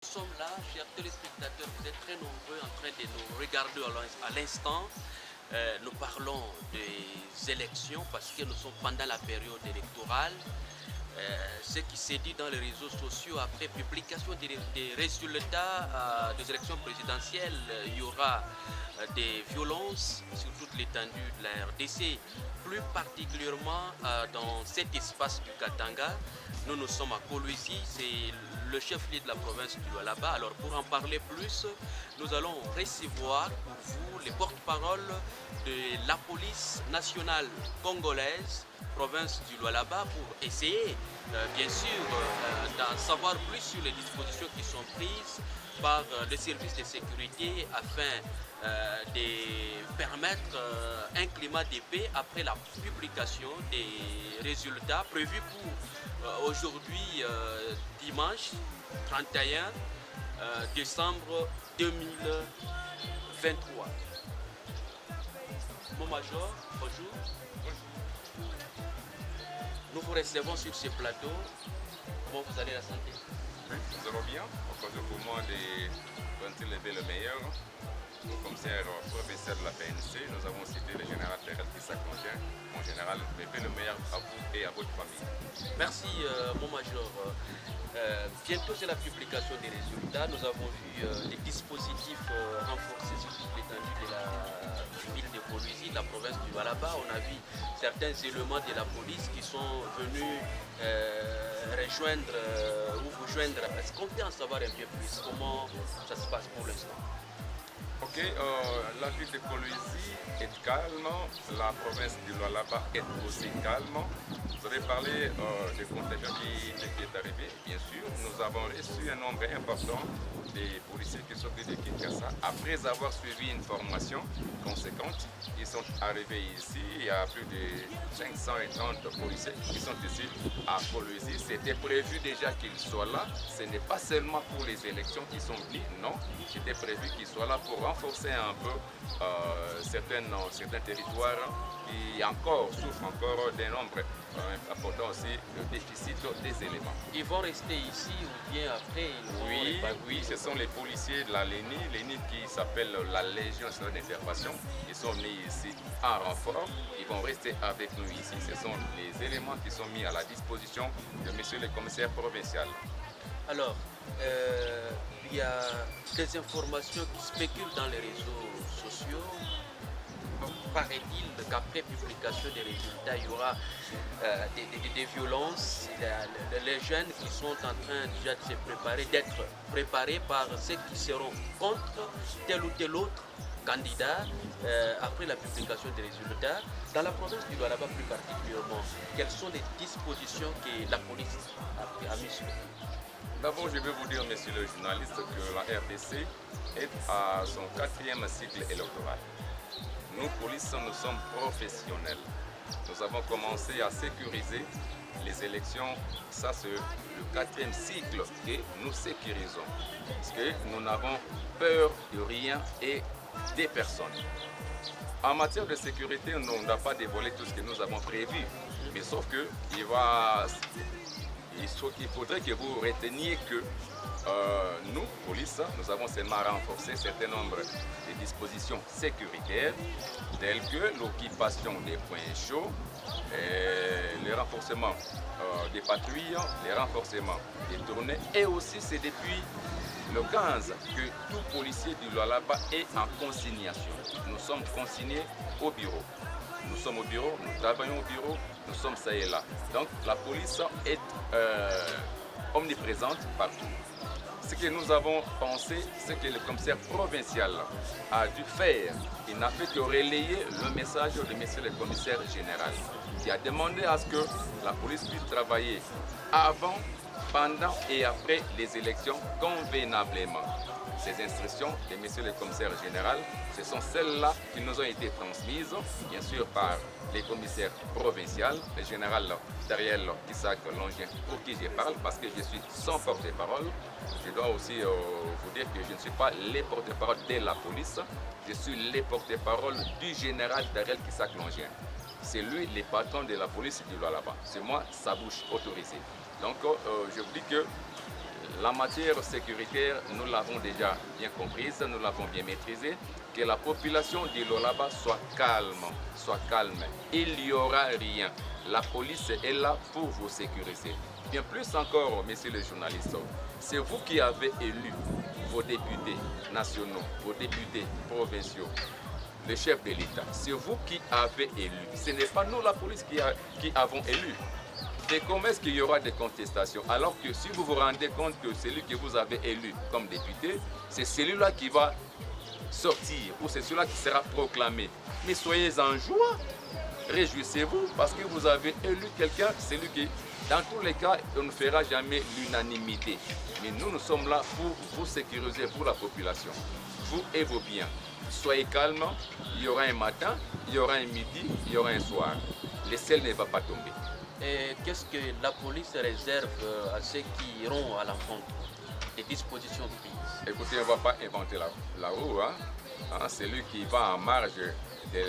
Nous sommes là, chers téléspectateurs, vous êtes très nombreux en train de nous regarder à l'instant. Nous parlons des élections parce que nous sommes pendant la période électorale. Ce qui s'est dit dans les réseaux sociaux après publication des résultats des élections présidentielles, il y aura des violences sur toute l'étendue de la RDC, plus particulièrement dans cet espace du Katanga. Nous sommes à Kolwezi, c'est le chef-lieu de la province du Lualaba. Alors pour en parler plus, nous allons recevoir pour vous les porte-parole de la police nationale congolaise, province du Lualaba, pour essayer bien sûr d'en savoir plus sur les dispositions qui sont prises par les services de sécurité afin de permettre un climat de paix après la publication des résultats prévus pour aujourd'hui dimanche 31 décembre 2023. Mon major, bonjour. Nous vous recevons sur ce plateau. Comment vous allez la santé? Oui, nous allons bien. On compte pour moi de lever le meilleur. Au commissaire provincial de la PNC, nous avons cité le général Terrel Kissa-Congien. Mon général, levez le meilleur à vous et à votre famille. Merci, mon major. Bientôt, c'est la publication des résultats. Nous avons vu des dispositifs renforcés sur toute l'étendue de la ville de Kolwezi, de la province du Lualaba. On a vu certains éléments de la police qui sont venus rejoindre ou vous joindre. Est-ce qu'on peut en savoir un peu plus? Comment ça se passe pour l'instant? Ok, la ville de Kolwezi est calme, la province du Lualaba est aussi calme. Vous avez parlé des contingents qui est arrivé, bien sûr. Nous avons reçu un nombre important des policiers qui sont venus de Kinshasa. Après avoir suivi une formation conséquente, ils sont arrivés ici. Il y a plus de 530 policiers qui sont ici à Kolwezi. C'était prévu déjà qu'ils soient là. Ce n'est pas seulement pour les élections qu'ils sont venus, non. C'était prévu qu'ils soient là pour renforcer un peu certains territoires qui souffrent encore d'un nombre important aussi de déficit des éléments. Ils vont rester ici ou bien après Oui, ce sont les policiers de la l'ENI qui s'appelle la Légion nationale d'intervention. Ils sont venus ici en renfort. Ils vont rester avec nous ici. Ce sont les éléments qui sont mis à la disposition de monsieur le commissaire provincial. Alors, il y a des informations qui spéculent dans les réseaux sociaux. Paraît-il qu'après publication des résultats, il y aura des violences. Les jeunes qui sont en train déjà de se préparer, d'être préparés par ceux qui seront contre tel ou tel autre candidat après la publication des résultats. Dans la province du Lualaba plus particulièrement, quelles sont les dispositions que la police a mises sur le pied? D'abord, je vais vous dire, monsieur le journaliste, que la RDC est à son 4e cycle électoral. Nous, police, nous sommes professionnels. Nous avons commencé à sécuriser les élections. Ça, c'est le 4e cycle que nous sécurisons. Parce que nous n'avons peur de rien et des personnes. En matière de sécurité, on n'a pas dévoilé tout ce que nous avons prévu. Mais sauf que il faudrait que vous reteniez que nous, police, nous avons seulement renforcé un certain nombre de dispositions sécuritaires telles que l'occupation des points chauds, le renforcement des patrouilles, le renforcement des tournées et aussi c'est depuis le 15 que tout policier du Lualaba est en consignation. Nous sommes consignés au bureau. Nous sommes au bureau, nous travaillons au bureau, nous sommes ça et là. Donc la police est omniprésente partout. Ce que nous avons pensé, c'est que le commissaire provincial a dû faire. Il n'a fait que relayer le message de monsieur le commissaire général, qui a demandé à ce que la police puisse travailler avant, pendant et après les élections convenablement. Ces instructions de monsieur le commissaire général, ce sont celles-là qui nous ont été transmises, bien sûr par les commissaires provinciaux, le général Terrel Kissa-Congien, pour qui je parle, parce que je suis son porte-parole. Je dois aussi vous dire que je ne suis pas le porte-parole de la police, je suis le porte-parole du général Terrel Kissa-Congien. C'est lui le patron de la police du Lualaba. C'est moi sa bouche autorisée. Donc je vous dis que la matière sécuritaire, nous l'avons déjà bien comprise, nous l'avons bien maîtrisée, que la population de Lualaba soit calme. Il n'y aura rien. La police est là pour vous sécuriser. Bien plus encore, messieurs les journalistes, c'est vous qui avez élu vos députés nationaux, vos députés provinciaux, le chef de l'État. C'est vous qui avez élu. Ce n'est pas nous, la police, qui avons élu. Et comment est-ce qu'il y aura des contestations? Alors que si vous vous rendez compte que celui que vous avez élu comme député, c'est celui-là qui va sortir ou c'est celui-là qui sera proclamé. Mais soyez en joie, réjouissez-vous parce que vous avez élu quelqu'un, celui qui, dans tous les cas, on ne fera jamais l'unanimité. Mais nous sommes là pour vous sécuriser, pour la population, vous et vos biens. Soyez calme, il y aura un matin, il y aura un midi, il y aura un soir. Le ciel ne va pas tomber. Et qu'est-ce que la police réserve à ceux qui iront à l'encontre des dispositions prises? Écoutez, on ne va pas inventer la roue. Celui qui va en marge de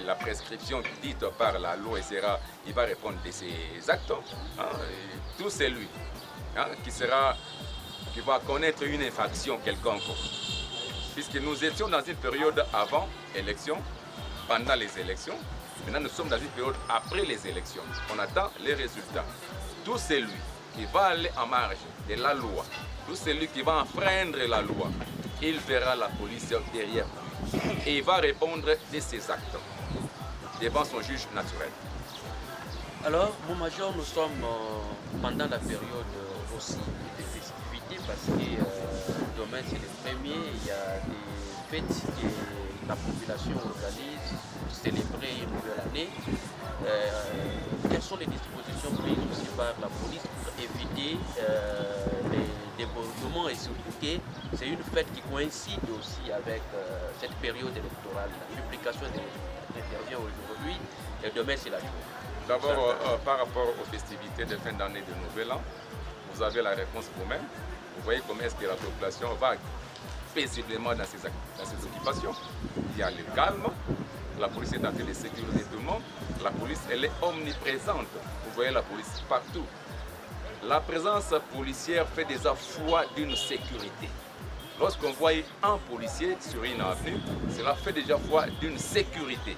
la prescription dite par la loi, il va répondre de ses actes. Tout c'est lui qui va connaître une infraction quelconque. Puisque nous étions dans une période avant élection, pendant les élections, maintenant nous sommes dans une période après les élections. On attend les résultats. Tout celui qui va aller en marge de la loi, tout celui qui va enfreindre la loi, il verra la police derrière lui. Et il va répondre de ses actes devant son juge naturel. Alors, mon major, nous sommes pendant la période aussi de festivités parce que demain c'est le premier, il y a des fêtes que la population organise pour célébrer une nouvelle année. Quelles sont les dispositions prises aussi par la police pour éviter les débordements et surtout que c'est une fête qui coïncide aussi avec cette période électorale. La publication intervient aujourd'hui et demain c'est la journée. D'abord, par rapport aux festivités de fin d'année de Nouvel An, vous avez la réponse vous-même. Vous voyez comment est-ce que la population va paisiblement dans ses occupations. Il y a le calme, la police est en train de sécuriser tout le monde, la police elle est omniprésente. Vous voyez la police partout. La présence policière fait déjà foi d'une sécurité. Lorsqu'on voit un policier sur une avenue, cela fait déjà foi d'une sécurité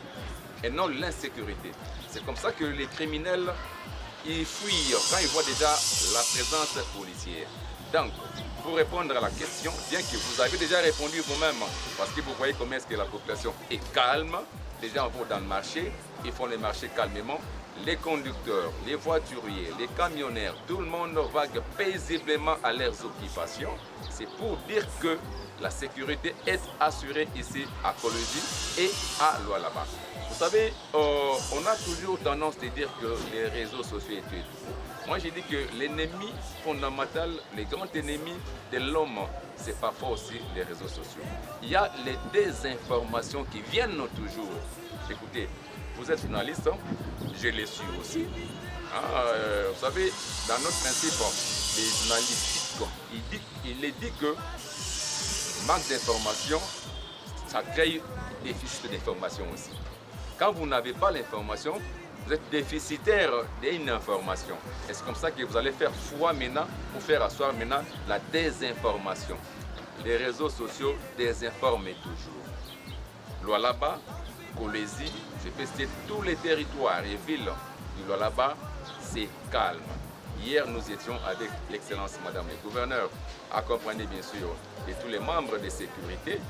et non l'insécurité. C'est comme ça que les criminels ils fuient quand ils voient déjà la présence policière. Donc, pour répondre à la question, bien que vous avez déjà répondu vous-même, parce que vous voyez comment est-ce que la population est calme, les gens vont dans le marché, ils font les marchés calmement, les conducteurs, les voituriers, les camionneurs, tout le monde vague paisiblement à leurs occupations. C'est pour dire que la sécurité est assurée ici à Kolwezi et à Lualaba. Vous savez, on a toujours tendance à dire que les réseaux sociaux étaient. Moi, j'ai dit que l'ennemi fondamental, le grand ennemi de l'homme, c'est parfois aussi les réseaux sociaux. Il y a les désinformations qui viennent toujours. Écoutez, vous êtes journaliste, je les suis aussi. Vous savez, dans notre principe, les journalistes, il est dit que manque d'information, ça crée déficit d'information aussi. Quand vous n'avez pas l'information, vous êtes déficitaire d'une information. Et c'est comme ça que vous allez faire foi maintenant pour faire asseoir maintenant la désinformation. Les réseaux sociaux désinforment toujours. Lualaba, Kolwezi, je peux citer tous les territoires et villes du Lualaba, c'est calme. Hier, nous étions avec l'excellence Madame le Gouverneur, accompagnée bien sûr de tous les membres de sécurité,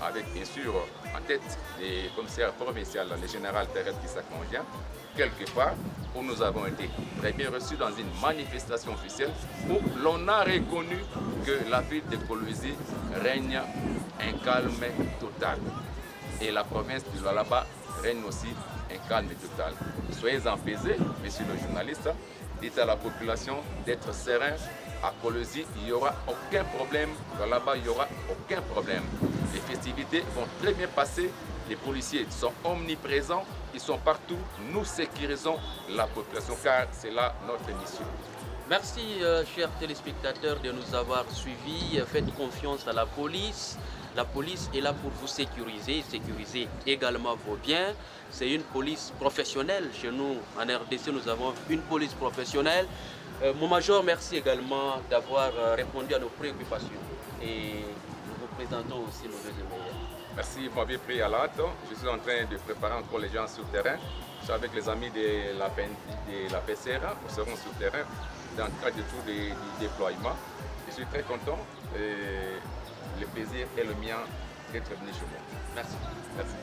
avec bien sûr en tête les commissaires provinciaux, le général Thérèse Kissa-Kongien, quelque part où nous avons été très bien reçus dans une manifestation officielle où l'on a reconnu que la ville de Kolwezi règne un calme total. Et la province du Lualaba règne aussi un calme total. Soyez apaisés, messieurs les journalistes, dites à la population d'être serein. À Kolwezi, il n'y aura aucun problème. Là-bas, il n'y aura aucun problème. Les festivités vont très bien passer. Les policiers sont omniprésents. Ils sont partout. Nous sécurisons la population car c'est là notre mission. Merci, chers téléspectateurs, de nous avoir suivis. Faites confiance à la police. La police est là pour vous sécuriser également vos biens. C'est une police professionnelle. Chez nous, en RDC, nous avons une police professionnelle. Mon major, merci également d'avoir répondu à nos préoccupations et nous vous présentons aussi nos deux meilleurs. Merci, vous m'avez pris à l'hâte. Je suis en train de préparer encore les gens sur le terrain. Je suis avec les amis de la PCRA, nous serons sur le terrain dans le cadre de tout du déploiement. Je suis très content et le plaisir est le mien d'être venu chez moi. Merci. Merci.